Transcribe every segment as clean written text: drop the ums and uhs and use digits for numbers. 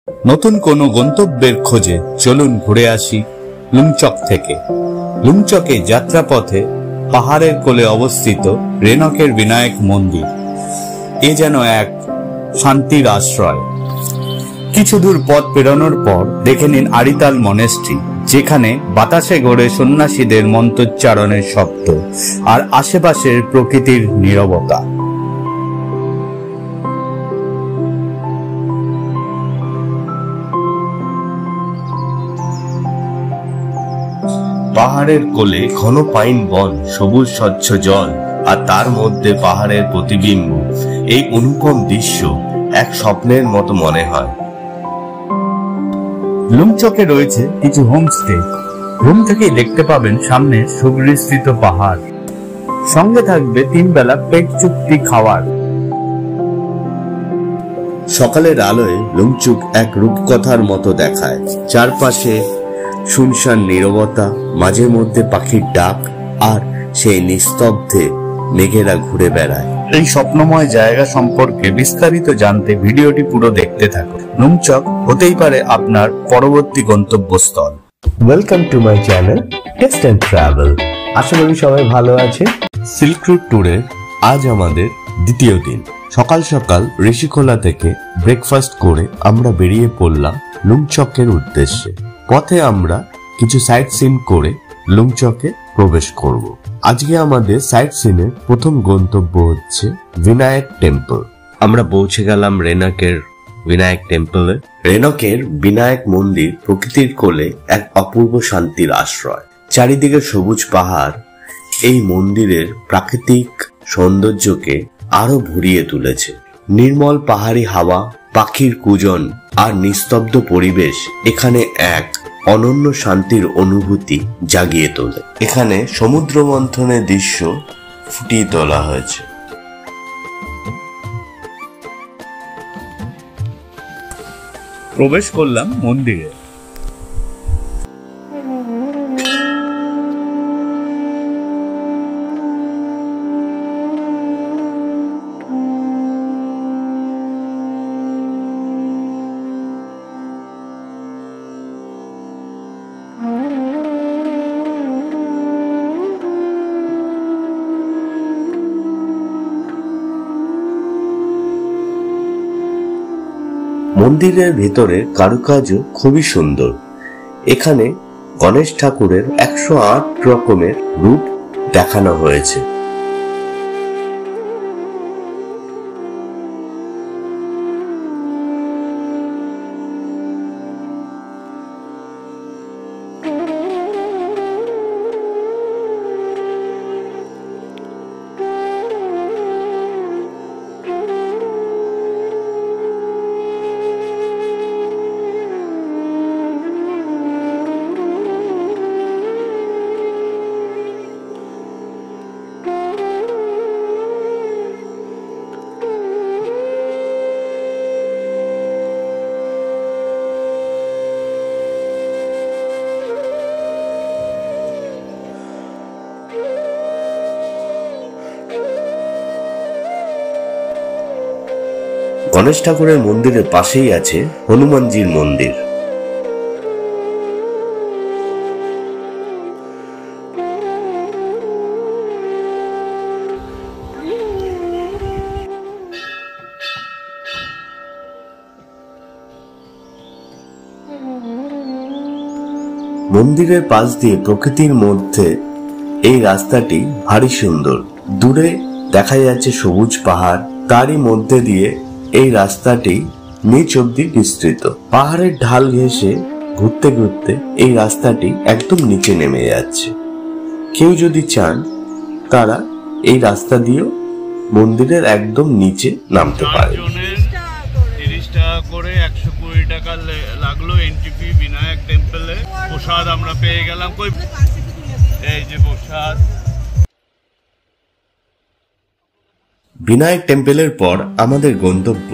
নতুন কোনো গন্তব্যের খোঁজে চলুন ঘুরে আসি লুমচক থেকে। লুমচকে যাত্রাপথে পাহাড়ের কোলে অবস্থিত রেনকের বিনায়ক মন্দির, এ যেন এক শান্তির আশ্রয়। কিছু দূর পথ পেরোনোর পর দেখে নিন আরিতাল মনেস্ট্রি, যেখানে বাতাসে গড়ে সন্ন্যাসীদের মন্ত্রোচ্চারণের শব্দ আর আশেপাশের প্রকৃতির নীরবতা। পাহাড়ের কোলে ঘন পাইন বন, সবুজ স্বচ্ছ জল, আর তার মধ্যে পাহাড়ের প্রতিবিম্ব। এই অনুপম দৃশ্য এক স্বপ্নের মতো মনে হয়। লুমচকে রয়েছে কিছু হোমস্টে। রুম থেকেই দেখতে পাবেন সামনে সুবিস্তৃত পাহাড়, সঙ্গে থাকবে 3 বেলা পেট চুক্তি খাওয়ার। সকালের আলোয় লুমচুক এক রূপকথার মতো দেখায়। চারপাশে শুনশান নীরবতা, মাঝে মধ্যে পাখির ডাক, আর সেই নিস্তব্ধে মেঘেরা ঘুরে বেড়ায়। এই স্বপ্নময় জায়গা সম্পর্কে বিস্তারিত জানতে ভিডিওটি পুরো দেখতে থাকুন। লুমচক হতেই পারে আপনার পরবর্তী গন্তব্যস্থল। Welcome to my channel taste and travel. আশা করি সবাই ভালো আছে। সিল্ক রুট ট্যুরের আজ আমাদের দ্বিতীয় দিন। সকাল সকাল ঋষিখোলা থেকে ব্রেকফাস্ট করে আমরা বেরিয়ে পড়লাম লুমচকের উদ্দেশ্যে। পথে আমরা কিছু সাইট সিন করে লুমচকে প্রবেশ করব। আজকে আমাদের সাইট সিনের প্রথম গন্তব্য হচ্ছে বিনায়ক টেম্পল। আমরা পৌঁছে গেলাম রেনকের বিনায়ক টেম্পলে। রেনকের বিনায়ক মন্দির প্রকৃতির কোলে এক অপূর্ব শান্তির আশ্রয়। চারিদিকে সবুজ পাহাড় এই মন্দিরের প্রাকৃতিক সৌন্দর্যকে আরো ভরিয়ে তুলেছে। নির্মল পাহাড়ি হাওয়া, পাখির কুজন আর নিস্তব্ধ পরিবেশ এখানে এক অনন্য শান্তির অনুভূতি জাগিয়ে তোলে। এখানে সমুদ্র মন্থনের দৃশ্য ফুটিয়ে তোলা হয়েছে। প্রবেশ করলাম মন্দিরে। মন্দিরের ভেতরের কারুকার্য খুবই সুন্দর। এখানে গণেশ ঠাকুরের 108 রকমের রূপ দেখানো হয়েছে। গণেশ ঠাকুরের মন্দিরের পাশেই আছে হনুমানজির মন্দির। মন্দিরের পাশ দিয়ে প্রকৃতির মধ্যে এই রাস্তাটি ভারী সুন্দর। দূরে দেখা যাচ্ছে সবুজ পাহাড়, তারই মধ্যে দিয়ে এই রাস্তাটি নিচ অব্দি বিস্তৃত। পাহাড়ের ঢাল ঘেঁষে ঘুরতে ঘুরতে এই রাস্তাটি একদম নিচে নেমে যাচ্ছে। কেউ যদি চান তারা এই রাস্তা দিয়েও মন্দিরের একদম নিচে নামতে পারে। 30 টাকা করে 120 টাকা লাগলো এন্ট্রি ফি বিনায়ক টেম্পলে। প্রসাদ আমরা পেয়ে গেলাম। এই যে প্রসাদ। বিনায়ক টেম্পলের পর আমাদের গন্তব্য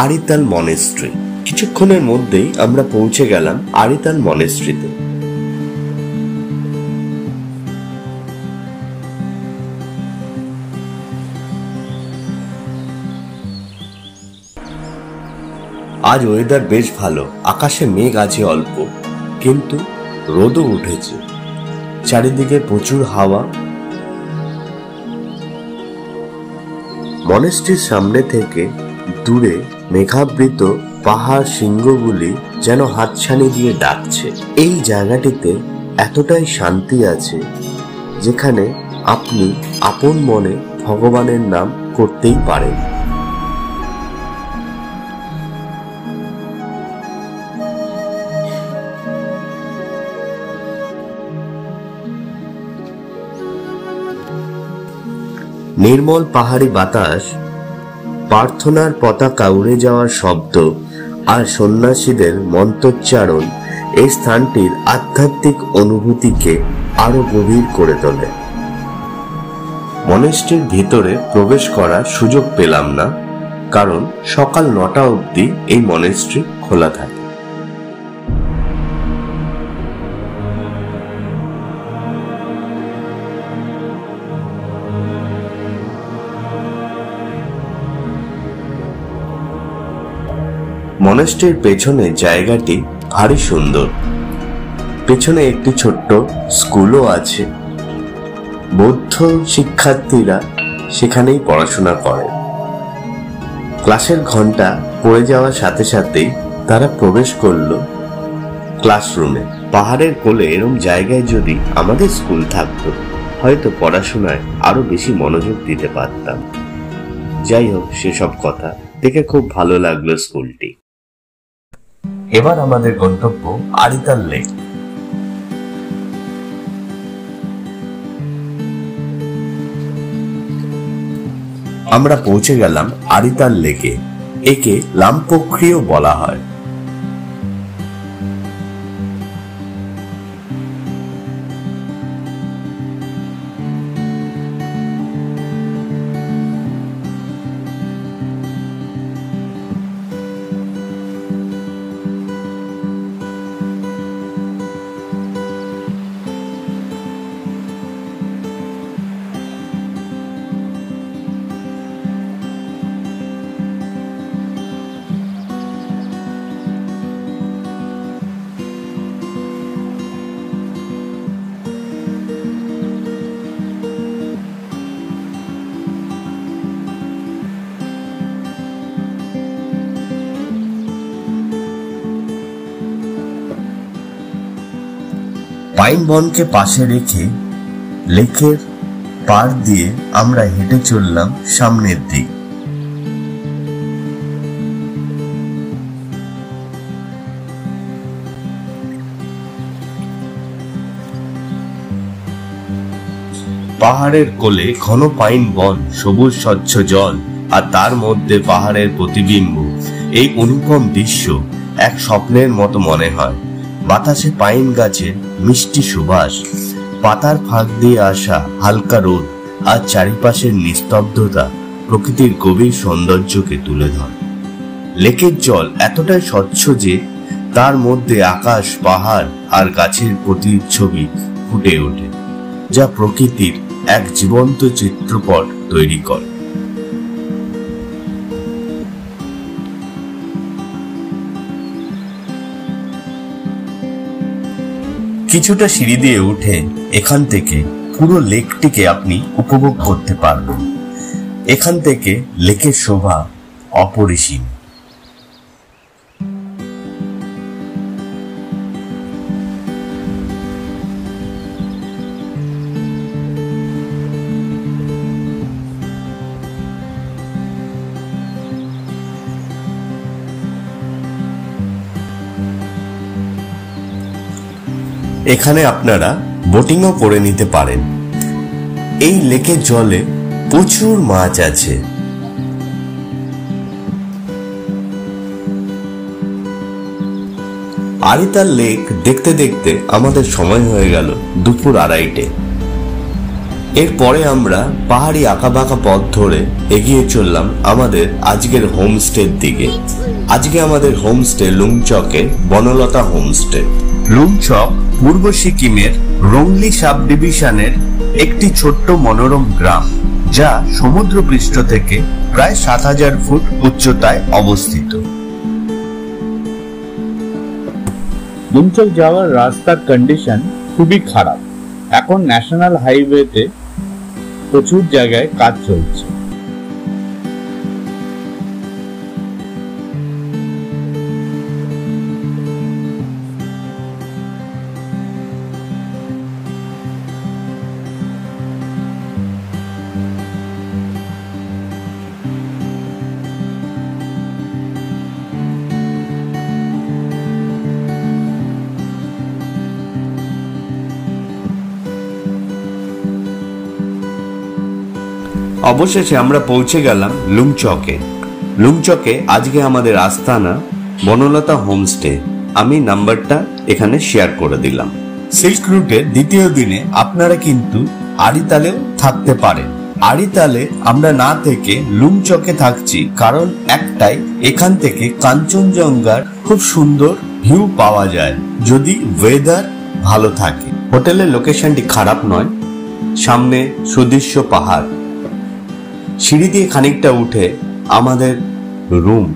আরিতাল মনেস্ট্রি। কিছুক্ষণের মধ্যেই আমরা পৌঁছে গেলাম আরিতাল মনেস্ট্রিতে। আজ ওয়েদার বেশ ভালো, আকাশে মেঘ আছে অল্প, কিন্তু রোদও উঠেছে, চারিদিকে প্রচুর হাওয়া। মনেস্ট্রির সামনে থেকে দূরে মেঘাবৃত পাহাড় শৃঙ্গগুলি যেন হাতছানি দিয়ে ডাকছে। এই জায়গাটিতে এতটাই শান্তি আছে যেখানে আপনি আপন মনে ভগবানের নাম করতেই পারেন। নির্মল পাহাড়ি বাতাস, প্রার্থনার পতাকা উড়ে যাওয়ার শব্দ আর সন্ন্যাসীদের মন্ত্রোচ্চারণ এই স্থানটির আধ্যাত্মিক অনুভূতিকে আরো গভীর করে তোলে। মনেস্ট্রির ভিতরে প্রবেশ করার সুযোগ পেলাম না, কারণ সকাল 9টা অবধি এই মনেস্ট্রি খোলা থাকে। মনেস্ট্রির পেছনে জায়গাটি ভারী সুন্দর। পেছনে একটি ছোট্ট স্কুলও আছে। বৌদ্ধ শিক্ষার্থীরা সেখানেই পড়াশোনা করে। ক্লাসের ঘন্টা পড়ে যাওয়ার সাথে সাথেই তারা প্রবেশ করলো ক্লাসরুমে। পাহাড়ের কোলে এরকম জায়গায় যদি আমাদের স্কুল থাকতো, হয়তো পড়াশোনায় আরো বেশি মনোযোগ দিতে পারতাম। যাই হোক, সেসব কথা দেখে খুব ভালো লাগলো স্কুলটি। এবার আমাদের গন্তব্য আরিতাল লেক। আমরা পৌঁছে গেলাম আরিতাল লেকে। একে লামপোখরিও বলা হয়। পাইন বনকে পাশে রেখে লেকের পাড় দিয়ে আমরা হেঁটে চললাম সামনের দিক। পাহাড়ের কোলে ঘন পাইন বন, সবুজ স্বচ্ছ জল, আর তার মধ্যে পাহাড়ের প্রতিবিম্ব। এই অনুপম দৃশ্য এক স্বপ্নের মতো মনে হয়। বাতাসে পাইন গাছের মিষ্টি সুবাস, পাতার ফাঁক দিয়ে আসা হালকা রোদ আর চারিপাশের নিস্তব্ধতা প্রকৃতির গভীর সৌন্দর্যকে তুলে ধরে। লেকের জল এতটাই স্বচ্ছ যে তার মধ্যে আকাশ, পাহাড় আর গাছের প্রতিচ্ছবি ফুটে ওঠে, যা প্রকৃতির এক জীবন্ত চিত্রপট তৈরি করে। কিছুটা সিঁড়ি দিয়ে উঠে এখান থেকে পুরো লেকটিকে আপনি উপভোগ করতে পারবেন। এখান থেকে লেকের শোভা অপরিসীম। এখানে আপনারা বোটিংও করে নিতে পারেন। এই লেকের জলে প্রচুর মাছ আছে। আরিতাল লেক দেখতে দেখতে আমাদের সময় হয়ে গেল দুপুর 2:30। এরপরে আমরা পাহাড়ি আঁকাবাঁকা পথ ধরে এগিয়ে চললাম আমাদের আজকের হোমস্টের দিকে। আজকে আমাদের হোমস্টে লুংচকের বনলতা হোমস্টে। লুংচক পূর্ব সিকিমের রংলি সাব ডিভিশনের একটি ছোট্ট মনোরম গ্রাম, যা সমুদ্রপৃষ্ঠ থেকে প্রায় 7000 ফুট উচ্চতায় অবস্থিত। লুমচক যাওয়ার রাস্তার কন্ডিশন খুবই খারাপ। এখন ন্যাশনাল হাইওয়েতে প্রচুর জায়গায় কাজ চলছে। অবশেষে আমরা পৌঁছে গেলাম লুমচকে। লুমচকে আজকে আমাদের আস্তানা বনলতা হোমস্টে। আমি নাম্বারটা এখানে শেয়ার করে দিলাম। সিল্ক রুটের দ্বিতীয় দিনে আপনারা কিন্তু আড়িতালেও থাকতে পারেন। আড়িতালে আমরা না থেকে লুমচকে থাকছি, কারণ একটাই, এখান থেকে কাঞ্চনজঙ্ঘার খুব সুন্দর ভিউ পাওয়া যায় যদি ওয়েদার ভালো থাকে। হোটেলের লোকেশনটি খারাপ নয়, সামনে সুদৃশ্য পাহাড়। সিঁড়ি দিয়ে খানিকটা উঠে আমাদের রুম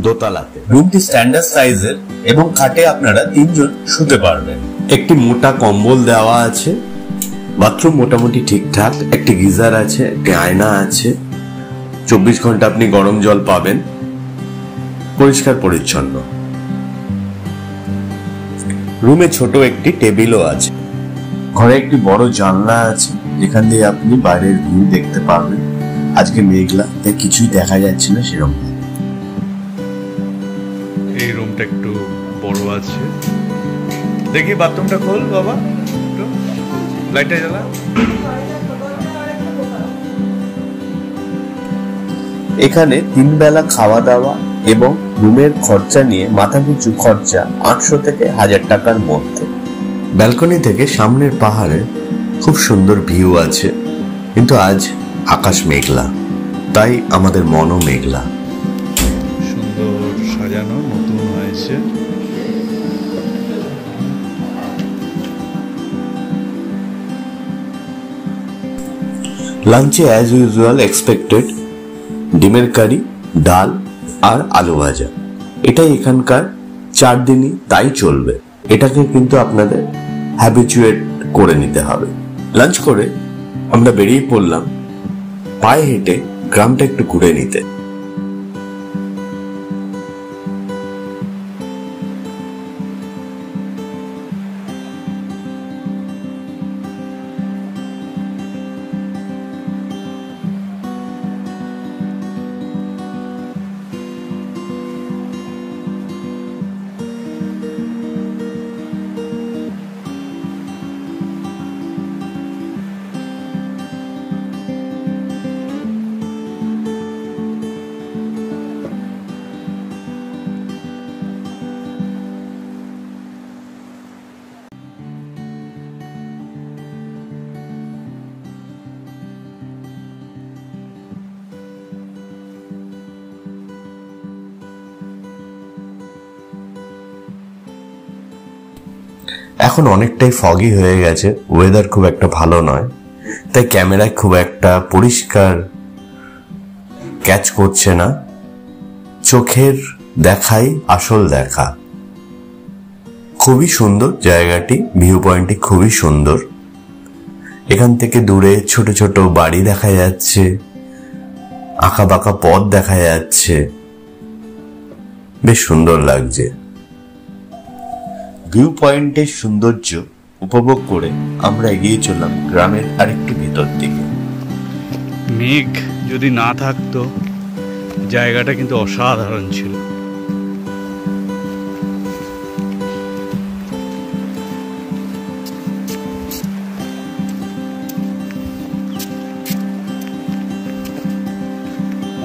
দোতলাতে। রুমটি স্ট্যান্ডার্ড সাইজের এবং খাটে আপনারা 3 জন শুতে পারবেন। একটি মোটা কম্বল দেওয়া আছে, বাথরুম মোটামুটি ঠিকঠাক, একটি গিজার আছে, একটি আয়না আছে, 24 ঘন্টা আপনি গরম জল পাবেন, পরিষ্কার পরিচ্ছন্ন। রুমে ছোট একটি টেবিলও আছে। ঘরে একটি বড় জানলা আছে, যেখান দিয়ে আপনি বাইরের ভিউ দেখতে পারবেন। আজকে মেঘলা, তাই কিছুই দেখা যাচ্ছে না সেরকম। এই রুমটা একটু বড় আছে। দেখি বাথরুমটা খোল বাবা, লাইটটা জ্বালা। এখানে 3 বেলা খাওয়া দাওয়া এবং রুমের খরচা নিয়ে মাথাপিছু খরচা 800 থেকে 1000 টাকার মধ্যে। ব্যালকনি থেকে সামনের পাহাড়ে খুব সুন্দর ভিউ আছে, কিন্তু আজ আকাশ মেঘলা, তাই আমাদের মনও মেঘলা। সুন্দর সাজানো, নতুন হয়েছে। লাঞ্চে অ্যাজ ইউজুয়াল এক্সপেক্টেড ডিমের কারি, ডাল আর আলু ভাজা। এটাই এখানকার 4 দিনই তাই চলবে। এটাকে কিন্তু আপনাদের হ্যাবিচুয়েট করে নিতে হবে। লাঞ্চ করে আমরা বেরিয়ে পড়লাম পায়ে হেঁটে গ্রামটা একটু ঘুরে নিতে। এখন অনেকটাই ফগি হয়ে গেছে, ওয়েদার খুব একটা ভালো নয়, তাই ক্যামেরায় খুব একটা পরিষ্কার ক্যাচ করছে না। চোখের দেখাই আসল দেখা। খুবই সুন্দর জায়গাটি, ভিউ পয়েন্টটি খুবই সুন্দর। এখান থেকে দূরে ছোট ছোট বাড়ি দেখা যাচ্ছে, আঁকা বাঁকা পথ দেখা যাচ্ছে, বেশ সুন্দর লাগছে। ভিউ পয়েন্টের সৌন্দর্য উপভোগ করে আমরা এগিয়ে চললাম গ্রামের আরেকটু ভেতর দিকে। মেঘ যদি না থাকতো জায়গাটা কিন্তু অসাধারণ ছিল।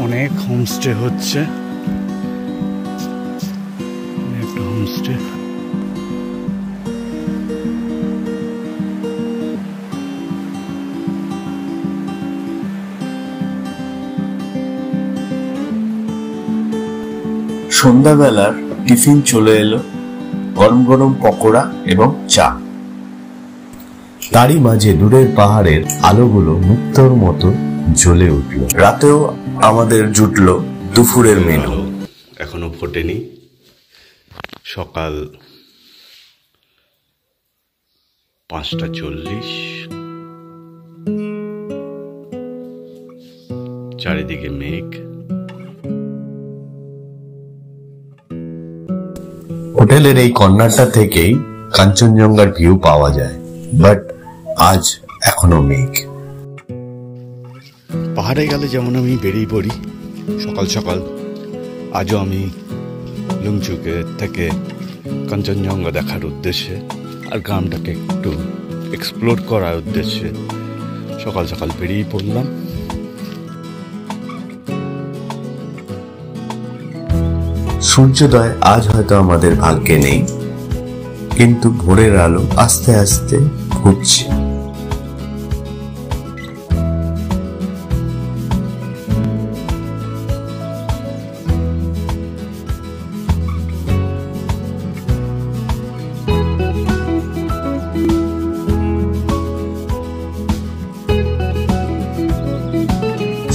অনেক হোমস্টে হচ্ছে, একটা হোমস্টে। সন্ধ্যাবেলার টিফিন চলে এলো, গরম গরম পকোড়া এবং চা। তারই মাঝে দূরের পাহাড়ের আলোগুলো মুক্তোর মতো জ্বলে উঠল। রাতেও আমাদের জুটলো দুপুরের মেনু। এখনো ফোটেনি, সকাল 5:40, চারিদিকে মেঘ। হোটেলের এই কর্নারটা থেকেই কাঞ্চনজঙ্ঘার ভিউ পাওয়া যায়, বাট আজ এখনো মেঘ। পাহাড়ে গেলে যেমন আমি বেরিয়ে পড়ি সকাল সকাল, আজও আমি লুমচুকে থেকে কাঞ্চনজঙ্ঘা দেখার উদ্দেশ্যে আর গ্রামটাকে একটু এক্সপ্লোর করার উদ্দেশ্যে সকাল সকাল বেরিয়ে পড়লাম। সূর্যোদয় আজ হয়তো আমাদের ভাগ্যে নেই, কিন্তু ভোরের আলো আস্তে আস্তে ঘুরছে।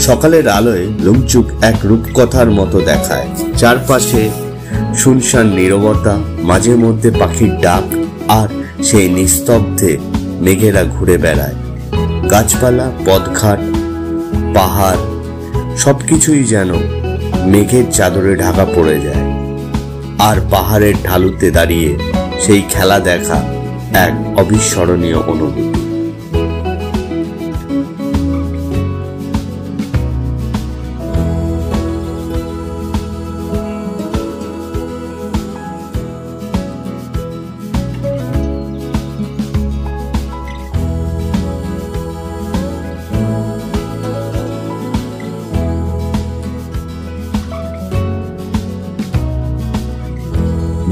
সকালের আলোয় লুমচুক এক রূপকথার মতো দেখায়। চারপাশে শুনশান নীরবতা, মাঝে মধ্যে পাখির ডাক, আর সেই নিস্তব্ধে মেঘেরা ঘুরে বেড়ায়। গাছপালা, পথঘাট, পাহাড় সবকিছুই যেন মেঘের চাদরে ঢাকা পড়ে যায়। আর পাহাড়ের ঢালুতে দাঁড়িয়ে সেই খেলা দেখা এক অবিস্মরণীয় অনুভূতি।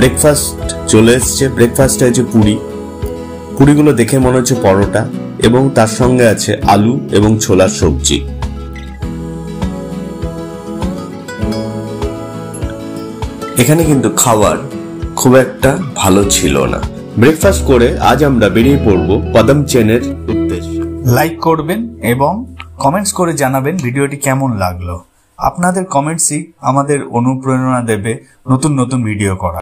ব্রেকফাস্ট চলে এসছে। ব্রেকফাস্টে আছে পুরিগুলো দেখে মনে হচ্ছে পরোটা, এবং তার সঙ্গে আছে আলু এবং ছোলার সবজি। এখানে কিন্তু খাবার খুব একটা ভালো ছিল না। ব্রেকফাস্ট করে আজ আমরা বেরিয়ে পড়বো পদমচেনের উদ্দেশ্যে। লাইক করবেন এবং কমেন্টস করে জানাবেন ভিডিওটি কেমন লাগলো। আপনাদের কমেন্টসই আমাদের অনুপ্রেরণা দেবে নতুন নতুন ভিডিও করা।